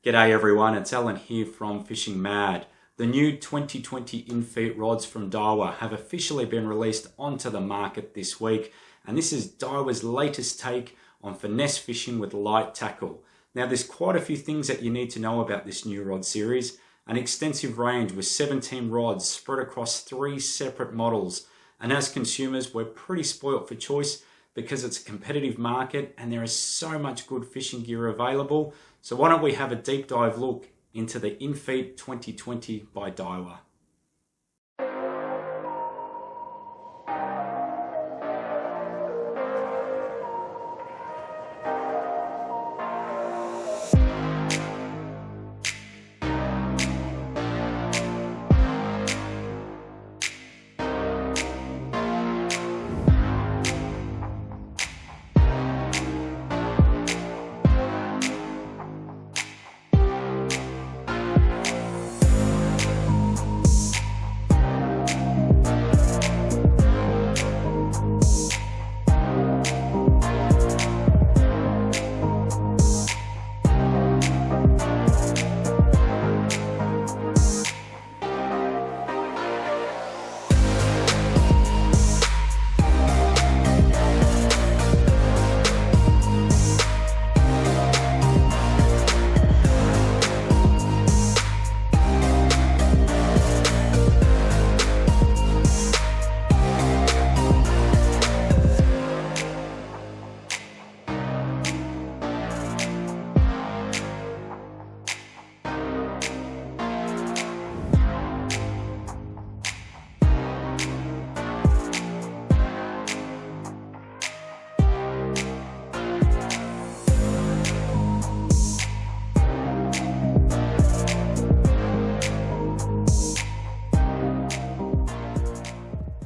G'day everyone, it's Alan here from Fishing Mad. The new 2020 Infeet rods from Daiwa have officially been released onto the market this week, and this is Daiwa's latest take on finesse fishing with light tackle. Now there's quite a few things that you need to know about this new rod series. An extensive range with 17 rods spread across 3 separate models, and as consumers we're pretty spoilt for choice because it's a competitive market and there is so much good fishing gear available. So why don't we have a deep dive look into the Infeet 2020 by Daiwa.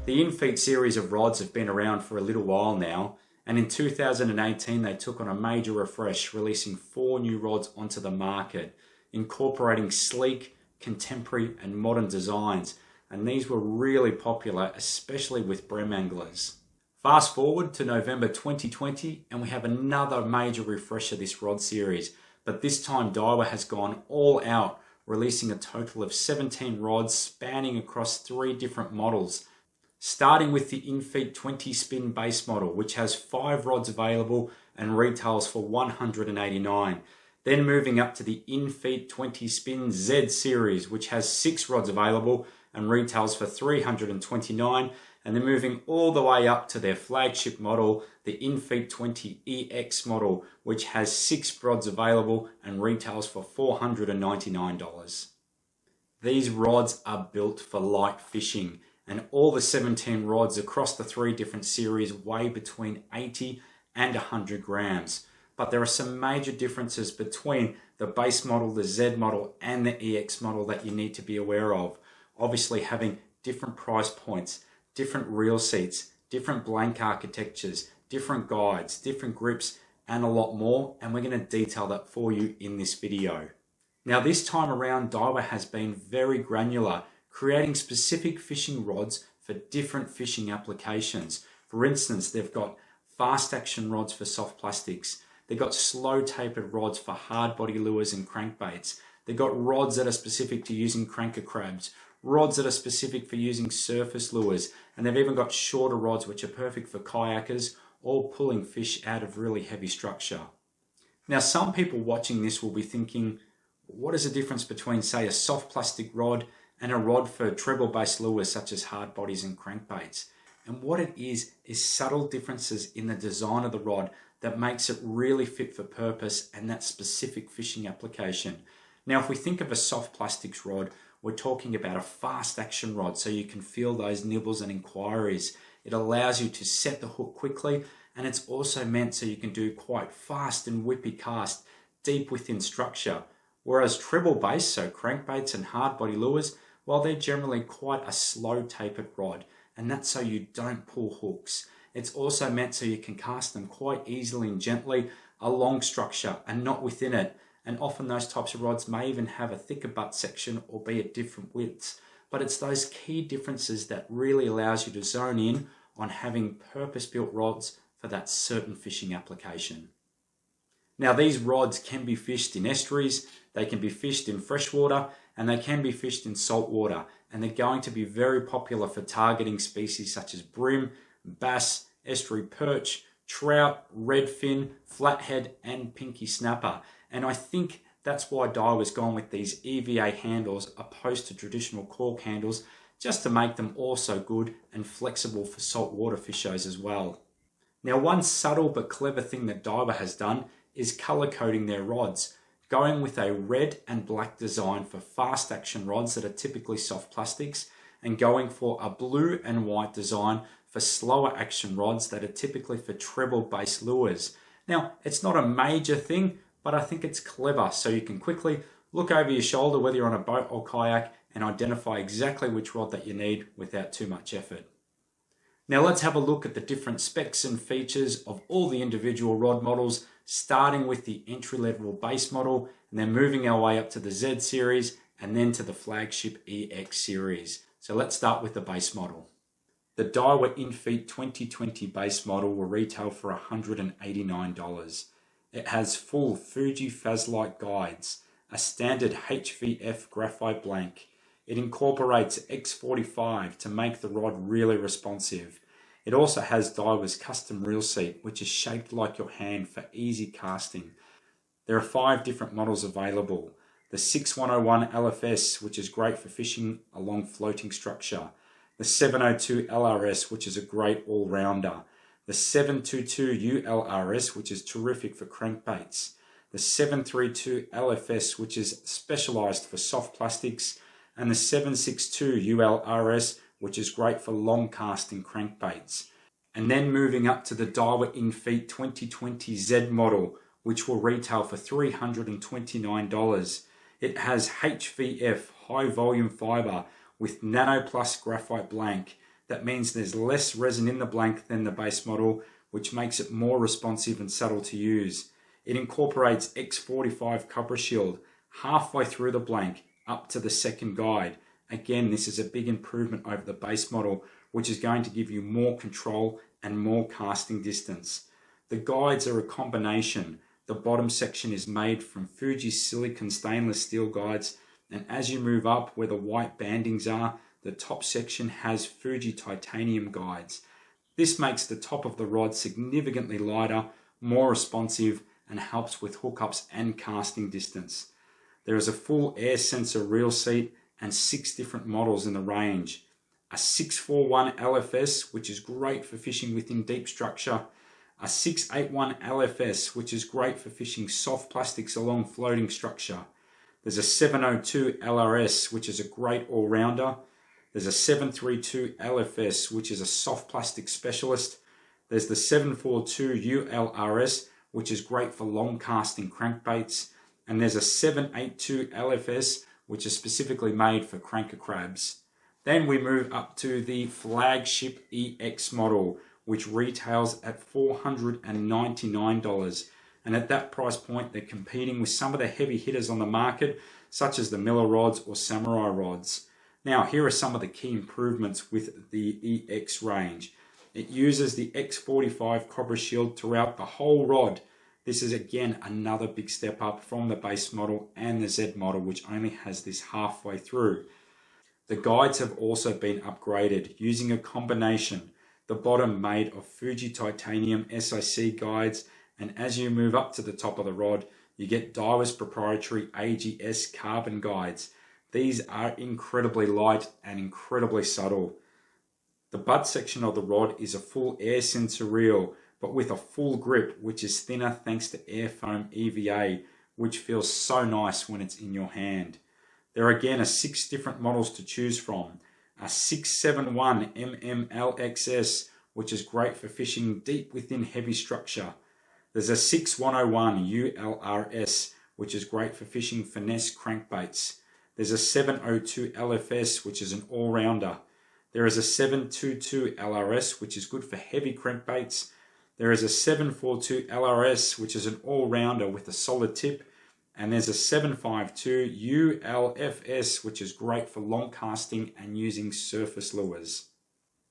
The Infeet series of rods have been around for a little while now, and in 2018 they took on a major refresh, releasing 4 new rods onto the market, incorporating sleek, contemporary and modern designs, and these were really popular, especially with bream anglers. Fast forward to November 2020 and we have another major refresh of this rod series, but this time Daiwa has gone all out, releasing a total of 17 rods spanning across 3 different models. Starting with the Infeet 20 spin base model, which has 5 rods available and retails for $189. Then moving up to the Infeet 20 spin Z series, which has 6 rods available and retails for $329. And then moving all the way up to their flagship model, the Infeet 20 EX model, which has 6 rods available and retails for $499. These rods are built for light fishing, and all the 17 rods across the 3 different series weigh between 80 and 100 grams. But there are some major differences between the base model, the Z model and the EX model that you need to be aware of. Obviously having different price points, different reel seats, different blank architectures, different guides, different grips and a lot more, and we're going to detail that for you in this video. Now this time around Daiwa has been very granular, creating specific fishing rods for different fishing applications. For instance, they've got fast action rods for soft plastics. They've got slow tapered rods for hard body lures and crankbaits. They've got rods that are specific to using cranker crabs, rods that are specific for using surface lures, and they've even got shorter rods which are perfect for kayakers or pulling fish out of really heavy structure. Now some people watching this will be thinking, what is the difference between say a soft plastic rod and a rod for treble-based lures such as hard bodies and crankbaits? And what it is subtle differences in the design of the rod that makes it really fit for purpose and that specific fishing application. Now if we think of a soft plastics rod, we're talking about a fast action rod so you can feel those nibbles and inquiries. It allows you to set the hook quickly, and it's also meant so you can do quite fast and whippy cast deep within structure. Whereas treble base, so crankbaits and hard body lures, well, they're generally quite a slow tapered rod, and that's so you don't pull hooks. It's also meant so you can cast them quite easily and gently along structure and not within it. And often those types of rods may even have a thicker butt section or be at different widths. But it's those key differences that really allows you to zone in on having purpose-built rods for that certain fishing application. Now these rods can be fished in estuaries, they can be fished in freshwater, and they can be fished in saltwater, and they're going to be very popular for targeting species such as bream, bass, estuary perch, trout, redfin, flathead, and pinky snapper. And I think that's why Daiwa's gone with these EVA handles opposed to traditional cork handles, just to make them also good and flexible for saltwater fishers as well. Now one subtle but clever thing that Daiwa has done is color coding their rods, going with a red and black design for fast action rods that are typically soft plastics, and going for a blue and white design for slower action rods that are typically for treble based lures. Now it's not a major thing, but I think it's clever, so you can quickly look over your shoulder whether you're on a boat or kayak and identify exactly which rod that you need without too much effort. Now let's have a look at the different specs and features of all the individual rod models, starting with the entry-level base model and then moving our way up to the Z series and then to the flagship EX series. So let's start with the base model. The Daiwa Infeet 2020 base model will retail for $189. It has full Fuji Fazlite guides, a standard HVF graphite blank. It incorporates X45 to make the rod really responsive. It also has Daiwa's custom reel seat, which is shaped like your hand for easy casting. There are 5 different models available. The 6101 LFS, which is great for fishing along floating structure. The 702 LRS, which is a great all-rounder. The 722 ULRS, which is terrific for crankbaits. The 732 LFS, which is specialized for soft plastics. And the 762 ULRS, which is great for long casting crankbaits. And then moving up to the Daiwa Infeet 2020 Z model, which will retail for $329. It has HVF high volume fiber with Nano Plus graphite blank. That means there's less resin in the blank than the base model, which makes it more responsive and subtle to use. It incorporates X45 copper shield halfway through the blank up to the second guide. Again, this is a big improvement over the base model, which is going to give you more control and more casting distance. The guides are a combination. The bottom section is made from Fuji silicon stainless steel guides, and as you move up where the white bandings are, the top section has Fuji titanium guides. This makes the top of the rod significantly lighter, more responsive, and helps with hookups and casting distance. There is a full air sensor reel seat and 6 different models in the range. A 641 LFS, which is great for fishing within deep structure. A 681 LFS, which is great for fishing soft plastics along floating structure. There's a 702 LRS, which is a great all-rounder. There's a 732 LFS, which is a soft plastic specialist. There's the 742 ULRS, which is great for long casting crankbaits. And there's a 782 LFS, which is specifically made for cranker crabs. Then we move up to the flagship EX model, which retails at $499. And at that price point, they're competing with some of the heavy hitters on the market, such as the Miller rods or Samurai rods. Now, here are some of the key improvements with the EX range. It uses the X45 copper shield throughout the whole rod. This is again another big step up from the base model and the Z model, which only has this halfway through. The guides have also been upgraded using a combination. The bottom made of Fuji titanium SIC guides, and as you move up to the top of the rod, you get Daiwa's proprietary AGS carbon guides. These are incredibly light and incredibly subtle. The butt section of the rod is a full air sensor reel, but with a full grip, which is thinner thanks to air foam EVA, which feels so nice when it's in your hand. There again are 6 different models to choose from. A 671 MMLXS, which is great for fishing deep within heavy structure. There's a 6101 ULRS, which is great for fishing finesse crankbaits. There's a 702 LFS, which is an all-rounder. There is a 722 LRS, which is good for heavy crankbaits. There is a 742 LRS, which is an all-rounder with a solid tip. And there's a 752 ULFS, which is great for long casting and using surface lures.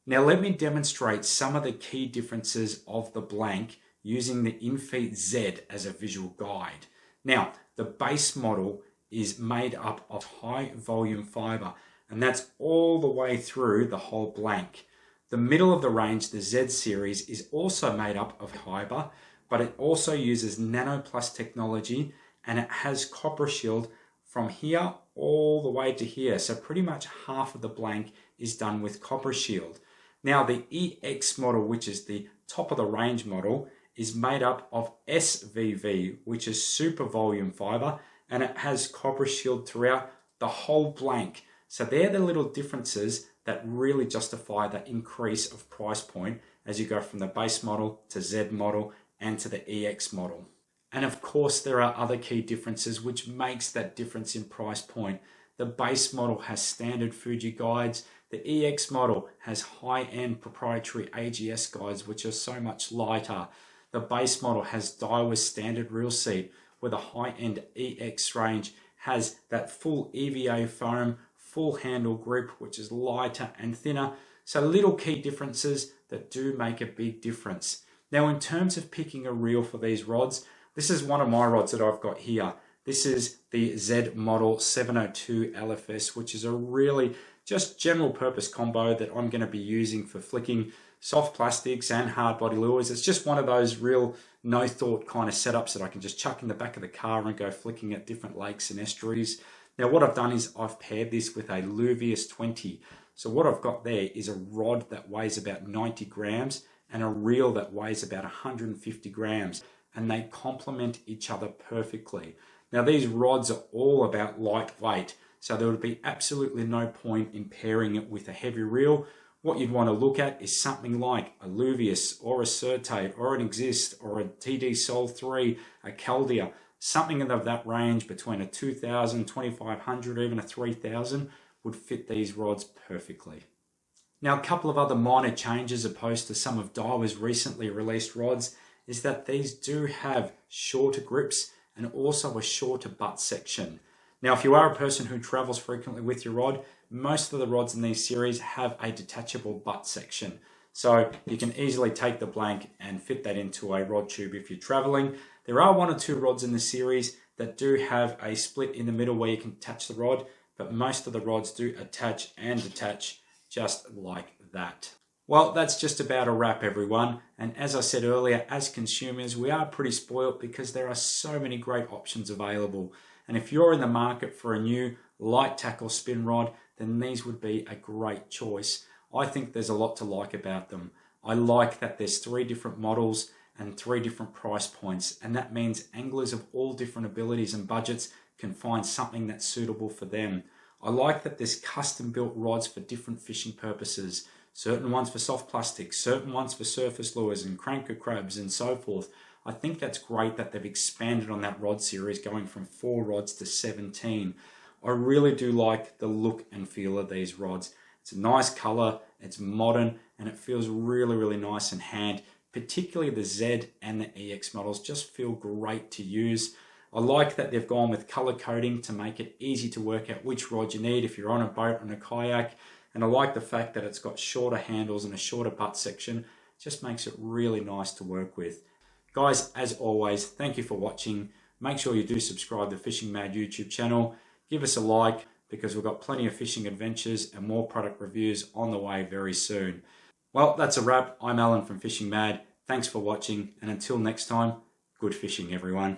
Now let me demonstrate some of the key differences of the blank using the Infeet Z as a visual guide. Now, the base model is made up of high volume fiber, and that's all the way through the whole blank. The middle of the range, the Z series, is also made up of fiber, but it also uses nanoplast technology, and it has copper shield from here all the way to here. So pretty much half of the blank is done with copper shield. Now the EX model, which is the top of the range model, is made up of SVV, which is super volume fiber, and it has copper shield throughout the whole blank. So they're the little differences that really justify the increase of price point as you go from the base model to Z model and to the EX model. And of course, there are other key differences which makes that difference in price point. The base model has standard Fuji guides. The EX model has high-end proprietary AGS guides, which are so much lighter. The base model has Daiwa's standard reel seat, where the high-end EX range has that full EVA foam, full handle grip, which is lighter and thinner. So little key differences that do make a big difference. Now, in terms of picking a reel for these rods, this is one of my rods that I've got here. This is the Z model 702 LFS, which is a really just general purpose combo that I'm going to be using for flicking soft plastics and hard body lures. It's just one of those real no thought kind of setups that I can just chuck in the back of the car and go flicking at different lakes and estuaries. Now what I've done is I've paired this with a Luvius 20. So what I've got there is a rod that weighs about 90 grams and a reel that weighs about 150 grams. And they complement each other perfectly. Now these rods are all about lightweight, so there would be absolutely no point in pairing it with a heavy reel. What you'd want to look at is something like a Luvius or a Certate or an Exist or a TD Sol 3, a Caldea, something of that range between a 2000, 2500, even a 3000 would fit these rods perfectly. Now a couple of other minor changes opposed to some of Daiwa's recently released rods is that these do have shorter grips and also a shorter butt section. Now, if you are a person who travels frequently with your rod, most of the rods in these series have a detachable butt section. So you can easily take the blank and fit that into a rod tube if you're traveling. There are one or two rods in the series that do have a split in the middle where you can attach the rod, but most of the rods do attach and detach just like that. Well, that's just about a wrap, everyone. And as I said earlier, as consumers, we are pretty spoiled because there are so many great options available. And if you're in the market for a new light tackle spin rod, then these would be a great choice. I think there's a lot to like about them. I like that there's 3 different models and 3 different price points. And that means anglers of all different abilities and budgets can find something that's suitable for them. I like that there's custom built rods for different fishing purposes. Certain ones for soft plastics, certain ones for surface lures and cranker crabs and so forth. I think that's great that they've expanded on that rod series, going from 4 rods to 17. I really do like the look and feel of these rods. It's a nice color, it's modern, and it feels really, really nice in hand. Particularly the Z and the EX models just feel great to use. I like that they've gone with color coding to make it easy to work out which rod you need if you're on a boat or on a kayak. And I like the fact that it's got shorter handles and a shorter butt section. It just makes it really nice to work with. Guys, as always, thank you for watching. Make sure you do subscribe to the Fishing Mad YouTube channel. Give us a like because we've got plenty of fishing adventures and more product reviews on the way very soon. Well, that's a wrap. I'm Alan from Fishing Mad. Thanks for watching, and until next time, good fishing, everyone.